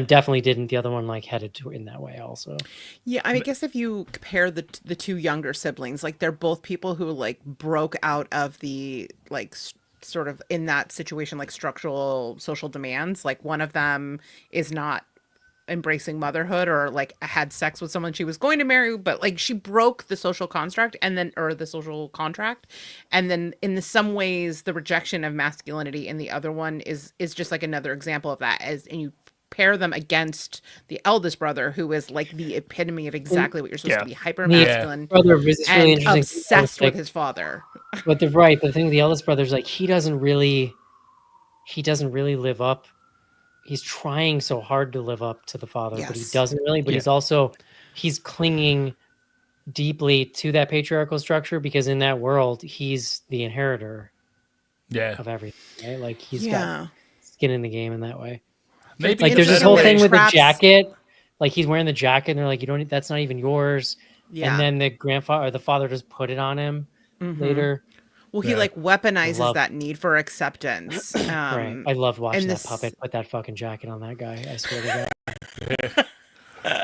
definitely didn't. The other one like headed to in that way also. Yeah, I guess if you compare the 2 younger siblings, like they're both people who like broke out of the like sort of in that situation like structural social demands. Like one of them is not embracing motherhood or like had sex with someone she was going to marry, but like she broke the social construct or the social contract, and then in some ways the rejection of masculinity in the other one is just like another example of that. And you pair them against the eldest brother, who is like the epitome of exactly what you're supposed to be, hyper masculine Brother is really and interesting. obsessed Like, with his father. But they're right. The thing with the eldest brother is like he doesn't really live up. He's trying so hard to live up to the father, but he Yes. doesn't really. But he's clinging deeply to that patriarchal structure because in that world he's the inheritor Yeah. of everything. Right? Like he's Yeah. got skin in the game in that way. Maybe Like in there's this some whole way thing with the traps- jacket. Like he's wearing the jacket, and they're like, "You don't. That's not even yours." Yeah. And then the grandfather or the father just put it on him Mhm. later. Well, he Yeah. like weaponizes Love- that need for acceptance. Right. I loved watching and that this- puppet put that fucking jacket on that guy. I swear to God.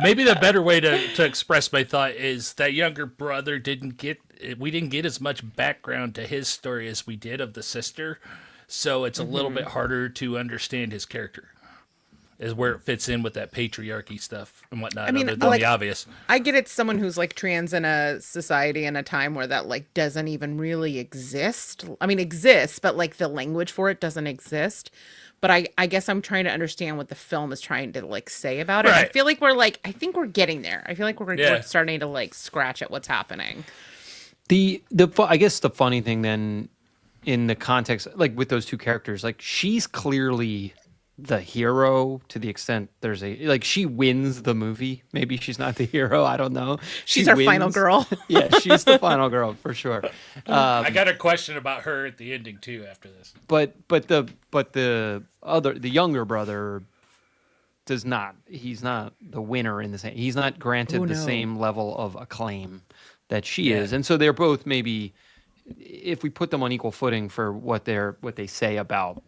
Maybe the better way to express my thought is that younger brother we didn't get as much background to his story as we did of the sister, so it's a little bit harder to understand his character. Is where it fits in with that patriarchy stuff and whatnot. I mean, other than like, the obvious. I get it's someone who's like trans in a society in a time where that like doesn't even really exist. I mean, exists, but like the language for it doesn't exist. But I guess I'm trying to understand what the film is trying to like say about it. I Right. feel like I think we're getting there. I feel like we're starting to like scratch at what's happening. I guess the funny thing then, in the context, like with those two characters, like she's clearly the hero to the extent there's she wins the movie. Maybe she's not the hero. I don't know. She's our final girl. Yeah, she's the final girl for sure. I got a question about her at the ending too after this. But the younger brother does not. He's not the winner in the same. He's not granted the same level of acclaim that she is, and so they're both maybe, if we put them on equal footing for what they say about,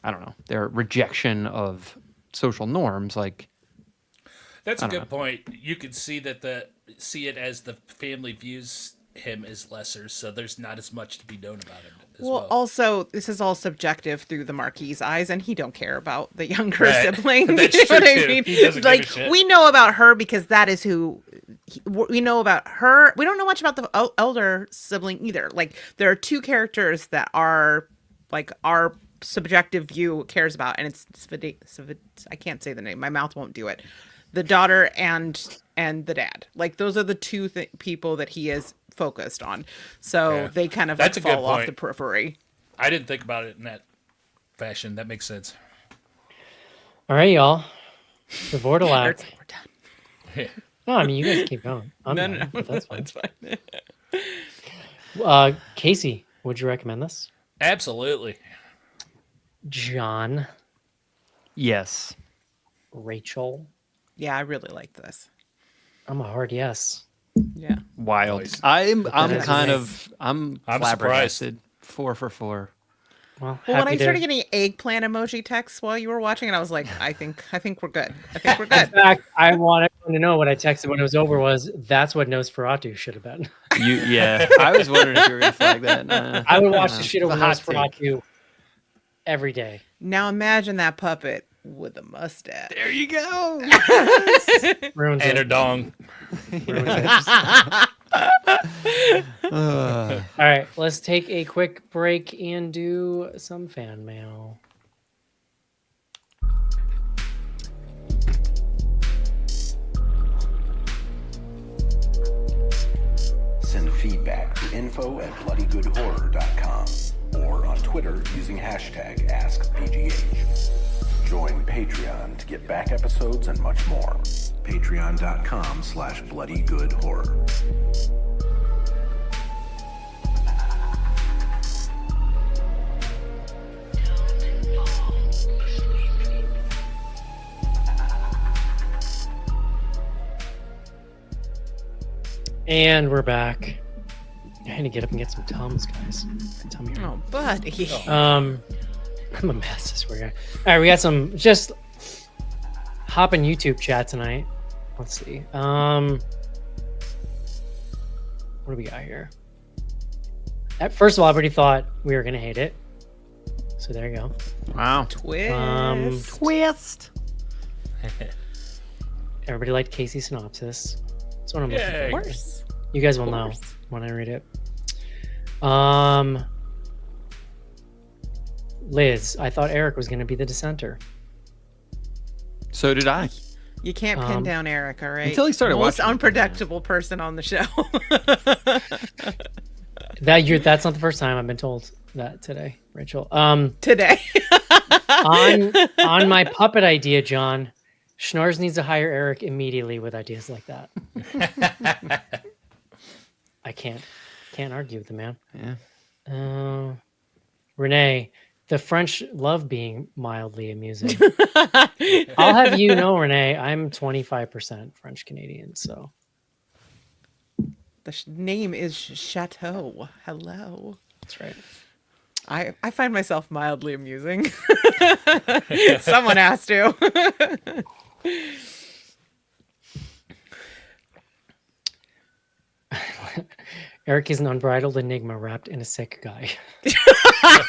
I don't know, their rejection of social norms, like. That's a good point. You could see see it as the family views him as lesser, so there's not as much to be known about him as well. Also, this is all subjective through the Marquis's eyes, and he don't care about the younger Right. sibling. That's You know true, what I too. mean? He doesn't give a Like shit. we know about her because that is who we know about her. We don't know much about the elder sibling either. Like there are two characters that are like our subjective view cares about, and it's I can't say the name. My mouth won't do it. The daughter and the dad. Like those are the two people that he is focused on. So they kind of That's like a good fall off point. the periphery. I didn't think about it in that fashion. That makes sense. All right, y'all. The Vourdalak. We're done. No, I mean you guys keep going. I'm No, done, no, but that's fine. it's fine. Casey, would you recommend this? Absolutely. John, Yes. Rachel. Yeah, I really like this. I'm a hard yes. Yeah. Wild. Nice. I'm is I'm I'm flabbergasted. 4 for 4. Well, Well, when I happy started to... getting eggplant emoji texts while you were watching it, I was like, I think we're good. I think we're good. In fact, I want everyone to know what I texted when it was over was that's what Nosferatu should have been. Yeah. I was wondering if you were gonna flag that. I would watch the shit It's over a hot take. Nosferatu every day. Now imagine that puppet with a mustache. There you go. Ruins And a it. dong. Ruins it. All right, let's take a quick break and do some fan mail. Send feedback to info@bloodygoodhorror.com or on Twitter using hashtag AskBGH. Join Patreon to get back episodes and much more. Patreon.com/bloodygoodhorror. And we're back. I had to get up and get some Tums, guys. Tummy. Oh, buddy. I'm a mess, I swear. All right, we got some just hop in YouTube chat tonight. Let's see. What do we got here? First of all, everybody thought we were gonna hate it, so there you go. Wow. Twist. Twist. Everybody liked Casey's synopsis. That's what I'm looking Yay. for. Of course. You guys will know when I read it. Liz, I thought Eric was gonna be the dissenter. So did I. You can't pin down Eric, all right? Until he started Most watching. unpredictable person on the show. That's not the first time I've been told that today, Rachel. Today. on my puppet idea, John, Schnorrs needs to hire Eric immediately with ideas like that. I can't argue with the man. Yeah. Renee, the French love being mildly amusing. I'll have you know, Renee, I'm 25% French Canadian, so The name is Chateau. Hello. that's right. I find myself mildly amusing. Someone has to. Eric is an unbridled enigma wrapped in a sick guy.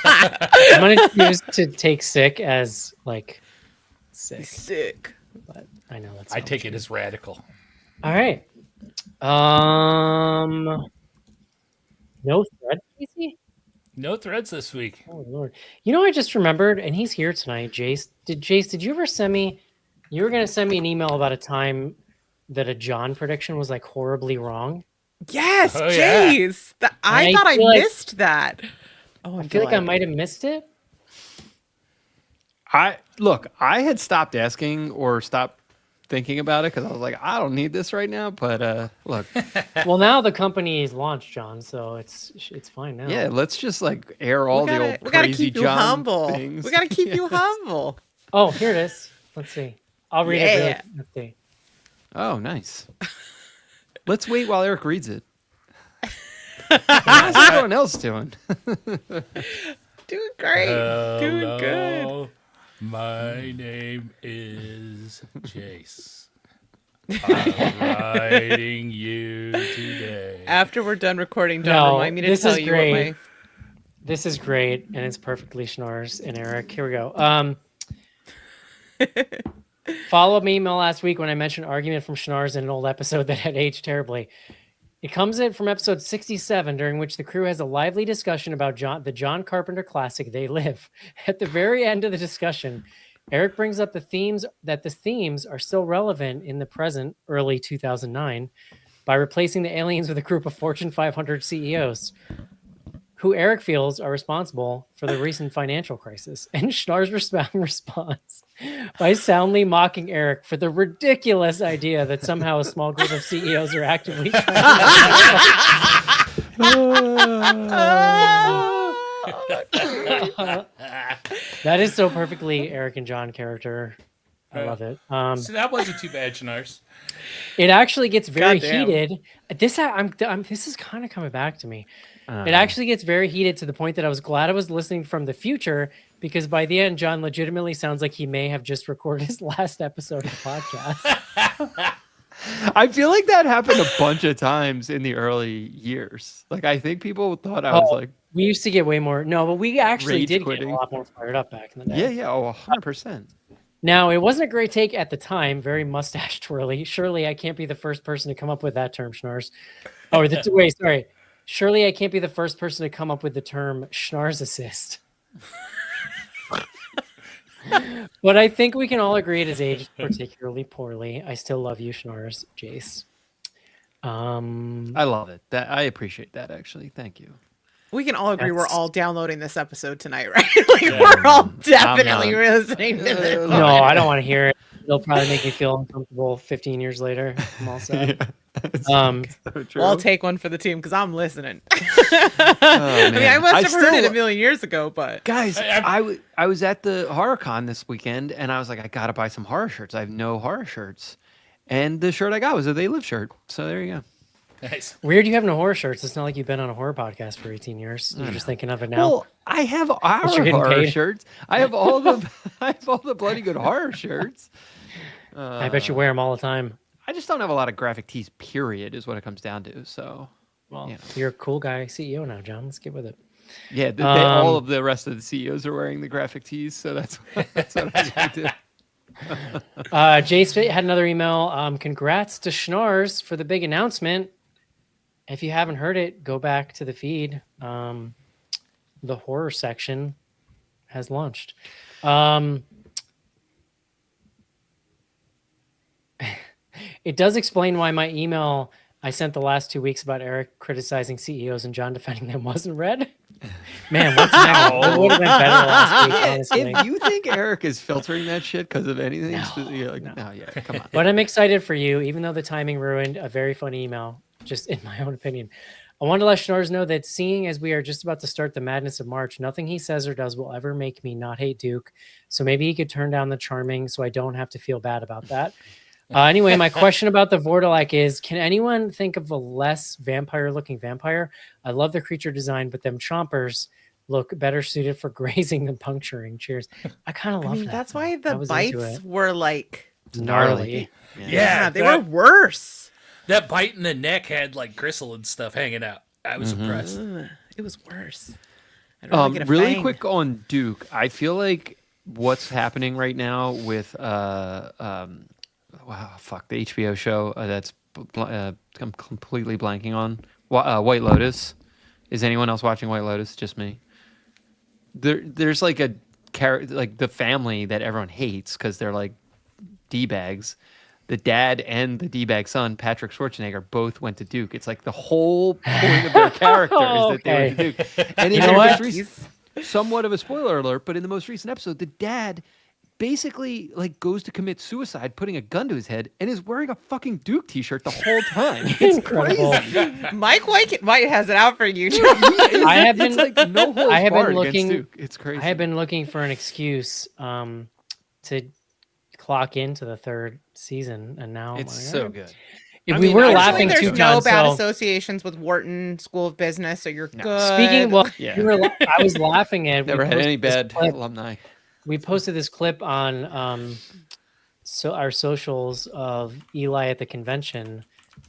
I'm gonna choose to take sick as like sick, Sick. but I know that's. I not take true. it as radical. All right. No thread, Casey? No threads this week. Oh Lord. You know, I just remembered, and he's here tonight, Jace. Did you ever send me? You were gonna send me an email about a time that a John prediction was like horribly wrong. Yes, Oh, yeah. jeez. I I thought I feel like- missed that. Oh, I feel like I might have missed it. I had stopped asking or stopped thinking about it because I was like, I don't need this right now. But look, Well, now the company is launched, John, so it's fine now. yeah, let's just like air all the old we gotta crazy keep you John humble. things. We gotta keep you Yes. humble. Oh, here it is. Let's see. I'll read it. Really. Yeah. Let's see. Oh, nice. Let's wait while Eric reads it. How's everyone else doing? Doing great. Doing good. Hello, my name is Jace. I'm writing you today. After we're done recording, John, No, remind me to this tell is you great. what my This is great, and it's perfectly Schnorrs and Eric. Here we go. Follow-up email last week when I mentioned argument from Schnorrs in an old episode that had aged terribly. It comes in from episode 67, during which the crew has a lively discussion about the John Carpenter classic They Live. At the very end of the discussion, Eric brings up the themes are still relevant in the present, early 2009, by replacing the aliens with a group of Fortune 500 CEOs, who Eric feels are responsible for the recent financial crisis. And Schnorr's response by soundly mocking Eric for the ridiculous idea that somehow a small group of CEOs are actively trying to... That is so perfectly Eric and John character. I love it. So that wasn't too bad, Schnars. It actually gets very Goddamn. heated. This is kind of coming back to me. It actually gets very heated to the point that I was glad I was listening from the future, because by the end, John legitimately sounds like he may have just recorded his last episode of the podcast. I feel like that happened a bunch of times in the early years. Like, I think people thought I was like, We used to get way more. No, but we actually Rage did quitting. get a lot more fired up back in the day. yeah, 100%. Now, it wasn't a great take at the time. Very mustache twirly. Surely I can't be the first person to come up with that term, Schnars. Oh, wait, sorry. Surely I can't be the first person to come up with the term Schnars assist. But I think we can all agree it is aged particularly poorly. I still love you, Schnars, Jace. I love it. I appreciate that, actually. Thank you. We can all agree we're That's- all downloading this episode tonight, right? Like, we're all definitely not. listening to this. No, I don't want to hear it. It'll probably make me feel uncomfortable 15 years later. I'm all set. So true. Well, I'll take one for the team because I'm listening. Oh, I mean, I man. must have heard it still- a million years ago, but Guys, I was at the HorrorCon this weekend, and I was like, I gotta buy some horror shirts. I have no horror shirts, and the shirt I got was a They Live shirt. So there you go. Nice. Weird you have no horror shirts. It's not like you've been on a horror podcast for 18 years. You're just thinking of it now. Well, I have our you're getting horror paid. shirts. I have all the bloody good horror shirts. I bet you wear them all the time. I just don't have a lot of graphic tees. Period is what it comes down to. So Well, Yeah. you're a cool guy CEO now, John. Let's get with it. yeah, all of the rest of the CEOs are wearing the graphic tees. So that's what I was gonna do. Jace had another email. Congrats to Schnars for the big announcement. If you haven't heard it, go back to the feed. The horror section has launched. It does explain why my email I sent the last 2 weeks about Eric criticizing CEOs and John defending them wasn't read. Man, what's next? It would have been better last week, honestly. If you think Eric is filtering that shit because of anything, you're like, no, yeah, come on. But I'm excited for you, even though the timing ruined a very funny email, just in my own opinion. I want to let Schnars know that seeing as we are just about to start the madness of March, nothing he says or does will ever make me not hate Duke. So maybe he could turn down the charming so I don't have to feel bad about that. Anyway, my question about the Vourdalak is, can anyone think of a less vampire-looking vampire? I love the creature design, but them chompers look better suited for grazing than puncturing. Cheers. I kind of love that. that's why I the was into bites it. were like, Gnarly. yeah, they that, were worse. That bite in the neck had like gristle and stuff hanging out. I was impressed. Ugh, it was worse. I'd rather get a Really fang. quick on Duke. I feel like what's happening right now with wow, fuck, the HBO show I'm completely blanking on. White Lotus. Is anyone else watching White Lotus? Just me. There's like like the family that everyone hates because they're like D-bags. The dad and the D-bag son, Patrick Schwarzenegger, both went to Duke. It's like the whole point of their character is that they went to Duke. And in You know the what? most somewhat of a spoiler alert, but in the most recent episode, the dad basically like goes to commit suicide, putting a gun to his head, and is wearing a fucking Duke T-shirt the whole time. It's Incredible. crazy. Mike White has it out for you. I have It's been like no holds I have been barred against looking- Duke. It's crazy. I have been looking for an excuse to clock into the third season, and now It's I'm like, so "All right." good. If I we mean, were actually, laughing There's too, no John. bad So associations with Wharton School of Business, so you're good. speaking, well, Yeah. I was laughing at. Never we had any posted this bad clip- alumni. We posted this clip on our socials of Eli at the convention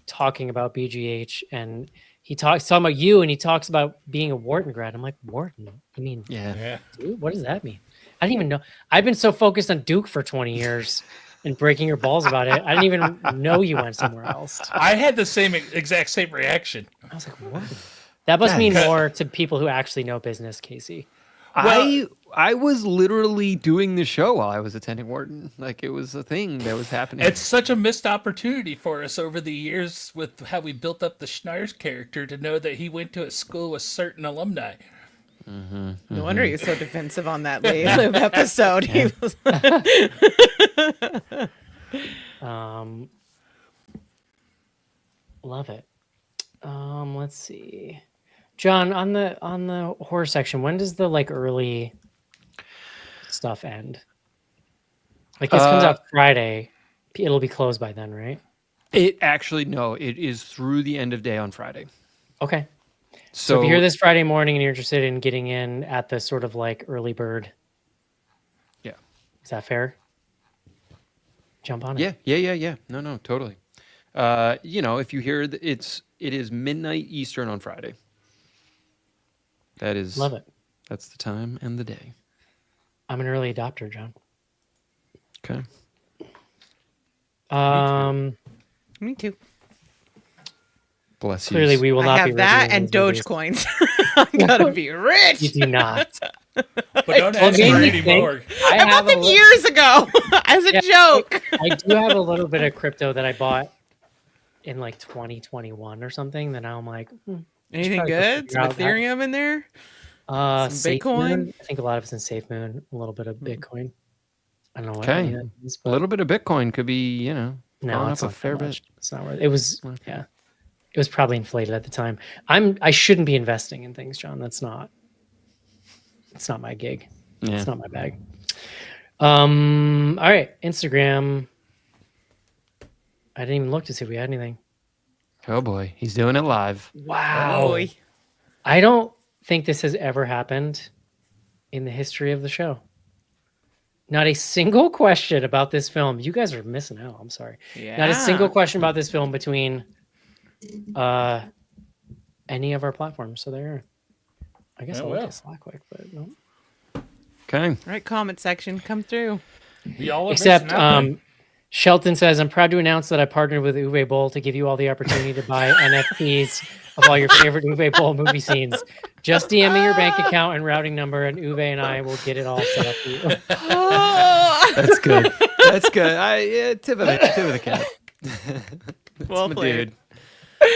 talking about BGH, and he's talking about you, and he talks about being a Wharton grad. I'm like, Wharton? You mean, Yeah. dude, what does that mean? I didn't even know. I've been so focused on Duke for 20 years and breaking your balls about it. I didn't even know you went somewhere else. I had the exact same reaction. I was like, what? That must mean more to people who actually know business, Casey. I was literally doing the show while I was attending Wharton. Like it was a thing that was happening. It's such a missed opportunity for us over the years with how we built up the Schnars character to know that he went to a school with certain alumni. No wonder he was so defensive on that live episode. He was Love it. Let's see. John, on the horror section, when does the like early stuff end? Like this comes out Friday. It'll be closed by then, right? It actually it is through the end of day on Friday. Okay. So So if you hear this Friday morning and you're interested in getting in at the sort of like early bird, yeah. is that fair? Jump on it. Yeah. No, totally. If you hear it is midnight Eastern on Friday. That is Love it. That's the time and the day. I'm an early adopter, John. Okay. Me too. Bless you. Clearly, we will I not have be that reviewing and these movies. Dogecoins. I'm gonna be You rich. do not. But don't ask made for me any think- more. I I bought have a them li- years ago as a Yeah. joke. I do have a little bit of crypto that I bought in like 2021 or something. That now I'm like, Anything probably good? figure Some out that- Ethereum in there? Some Safe Bitcoin? Moon. I think a lot of it's in Safe Moon. A little bit of Bitcoin. I don't know what Okay. any of that is, A but little bit of Bitcoin could be, no, gone it's up a not fair that bit. much. It's not worth it. It was it was probably inflated at the time. I shouldn't be investing in things, John. It's not my gig. Yeah. It's not my bag. All right, Instagram. I didn't even look to see if we had anything. Oh boy, he's doing it live. Wow. Boy. I don't think this has ever happened in the history of the show. Not a single question about this film. You guys are missing out. I'm sorry. Yeah. Not a single question about this film between any of our platforms. So there. I guess Oh, I'll look well. at Slack quick, but no. Okay. All right, comment section, come through. We all are Except missing out, man. Shelton says, I'm proud to announce that I partnered with Uwe Boll to give you all the opportunity to buy NFTs of all your favorite Uwe Boll movie scenes. Just DM me your bank account and routing number, and Uwe and I will get it all set up for you. That's good. That's good. Tip of the cap. That's Well my played. dude.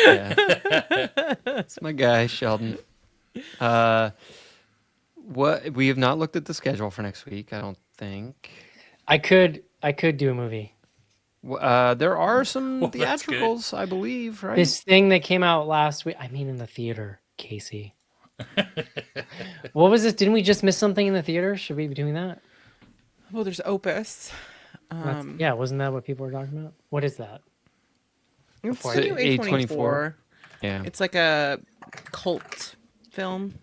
Yeah. That's my guy, Sheldon. What we have not looked at the schedule for next week, I don't think. I could do a movie. There are some Well, that's good. theatricals, I believe, right? This thing that came out last week. I mean, in the theater, Casey. What was this? Didn't we just miss something in the theater? Should we be doing that? Well, there's Opus. Yeah, wasn't that what people were talking about? What is that? It's Before the I new do. A24. Yeah. It's like a cult film.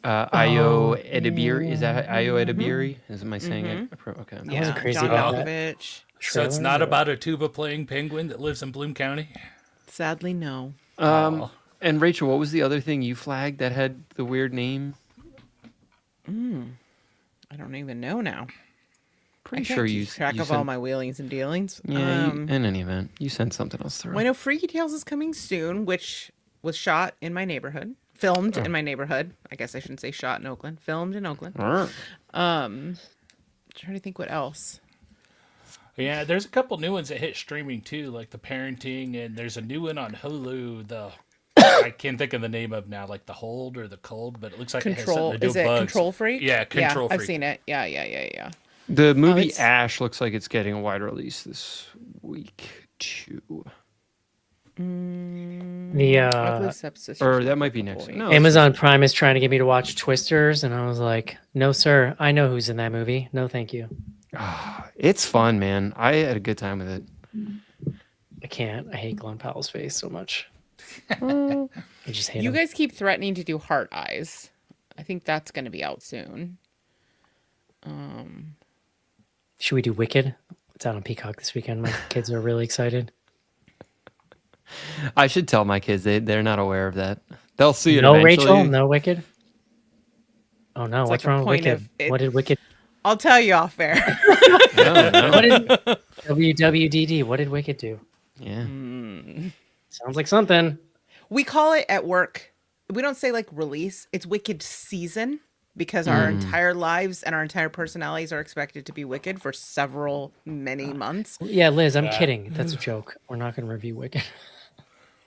Io Edibiri. Is that Io Edibiri? Am I saying it? Okay. I wasn't crazy John about that. Malkovich. So it's Trailer, not but- about a tuba playing penguin that lives in Bloom County? Sadly, no. Um, And Rachel, what was the other thing you flagged that had the weird name? I don't even know now. Pretty I can't sure keep you track you of all sent- my wheelings and dealings. Yeah, in any event, you sent something else through. Well, I know Freaky Tales is coming soon, which was shot in my neighborhood, filmed in my neighborhood. I guess I shouldn't say shot in Oakland, filmed in Oakland. Trying to think what else. Yeah, there's a couple new ones that hit streaming too, like the parenting, and there's a new one on Hulu. I can't think of the name of now, like the Hold or the Cold, but it looks like it has Control, something to do is with it bugs. Control Freak? Yeah, Control I've Freak. seen it. Yeah. The movie it's- Ash looks like it's getting a wide release this week too. The Ugly Stepsister Or that might be next. Boy. No, Amazon Prime is trying to get me to watch Twisters, and I was like, "No, sir. I know who's in that movie. No, thank you. it's fun, man. I had a good time with it. I can't. I hate Glenn Powell's face so much. I just hate You him. guys keep threatening to do Heart Eyes. I think that's going to be out soon. Should we do Wicked? It's out on Peacock this weekend. My kids are really excited. I should tell my kids they're not aware of that. They'll see it No, eventually. Rachel. No Wicked. Oh no! It's What's like a wrong with point Wicked? of it- What did Wicked? I'll tell you off air. No, no. What did WWDD? What did Wicked do? Yeah. Sounds like something. We call it at work. We don't say like release. It's Wicked season because our entire lives and our entire personalities are expected to be wicked for many months. Yeah, Liz, I'm kidding. That's a joke. We're not going to review Wicked.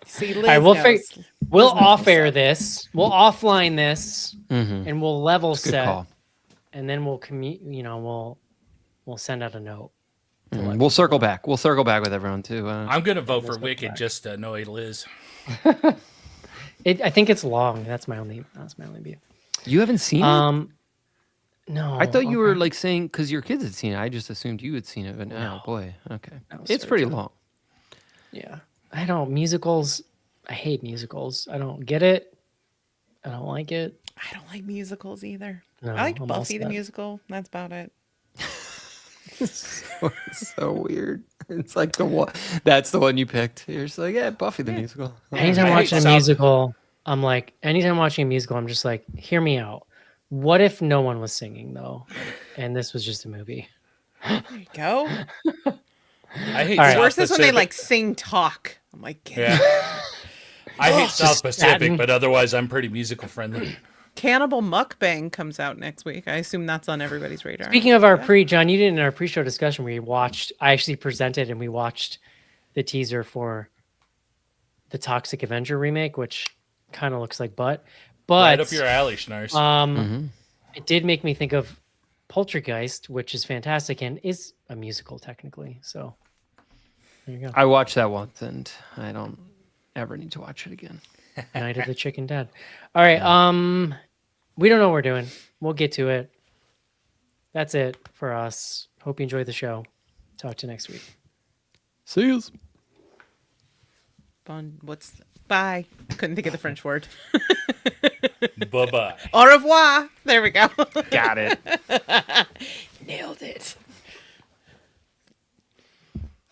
See, Liz All right, we'll knows. we'll Liz knows off what's air up. this. We'll offline this, Mm-hmm. and we'll level Good set, call. and then we'll we'll send out a note. We'll circle back. We'll circle back with everyone too. I'm gonna vote for Wicked just to annoy Liz. I think it's long. That's my only view. You haven't seen it? No, I thought you were okay. like saying because your kids had seen it. I just assumed you had seen it, but no, No. boy, okay, No, it's sorry, pretty John. long. Yeah, I don't musicals. I hate musicals. I don't get it. I don't like it. I don't like musicals either. No, I liked I'm all Buffy the set. musical. That's about it. So weird. It's like the one. That's the one you picked. You're just like, yeah, Buffy the musical. Anytime I hate watching a South- musical, anytime watching a musical, I'm just like, hear me out. What if no one was singing though, and this was just a movie? There you go. I hate All right. South Worse is when they Pacific. like sing talk. I'm like, get Yeah. I hate South Just Pacific, chatting. but otherwise I'm pretty musical friendly. Cannibal Mukbang comes out next week. I assume that's on everybody's radar. Speaking of our John, you did in our pre-show discussion where I actually presented and we watched the teaser for the Toxic Avenger remake, which kind of looks like butt. Right But up your alley, Schnars. it did make me think of Poltergeist, which is fantastic and is a musical technically. So there you go. I watched that once, and I don't ever need to watch it again. Night of the Chicken Dead. All right. We don't know what we're doing. We'll get to it. That's it for us. Hope you enjoyed the show. Talk to you next week. See you. Bye. Couldn't think of the French word. Bye bye. Au revoir. There we go. Got it. Nailed it.